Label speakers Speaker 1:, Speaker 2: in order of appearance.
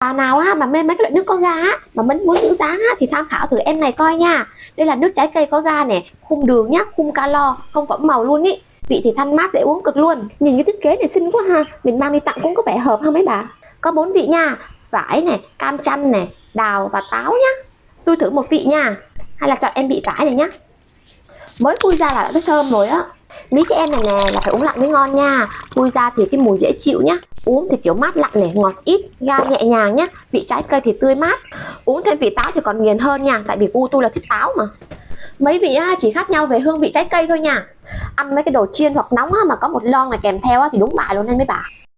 Speaker 1: Bà nào á mà mê mấy cái loại nước có ga á, mà mình muốn giữ dáng á, thì tham khảo thử em này coi nha. Đây là nước trái cây có ga nè, khung đường nhá, khung calo, không phẩm màu luôn ý. Vị thì thanh mát dễ uống cực luôn. Nhìn cái thiết kế này xinh quá ha, mình mang đi tặng cũng có vẻ hợp ha mấy bà. Có 4 vị nha, vải nè, cam chanh nè, đào và táo nhá. Tôi thử một vị nha, hay là chọn em vị vải này nhá. Mới phui ra là đã thấy thơm rồi á. Mấy cái em này nè là phải uống lạnh mới ngon nha. Phui ra thì cái mùi dễ chịu nhá. Uống thì kiểu mát lạnh này, ngọt ít, ga nhẹ nhàng nhá. Vị trái cây thì tươi mát. Uống thêm vị táo thì còn nghiền hơn nha, tại vì gu tôi là thích táo mà. Mấy vị chỉ khác nhau về hương vị trái cây thôi nha. Ăn mấy cái đồ chiên hoặc nóng mà có một lon này kèm theo thì đúng bài luôn nên mấy bà.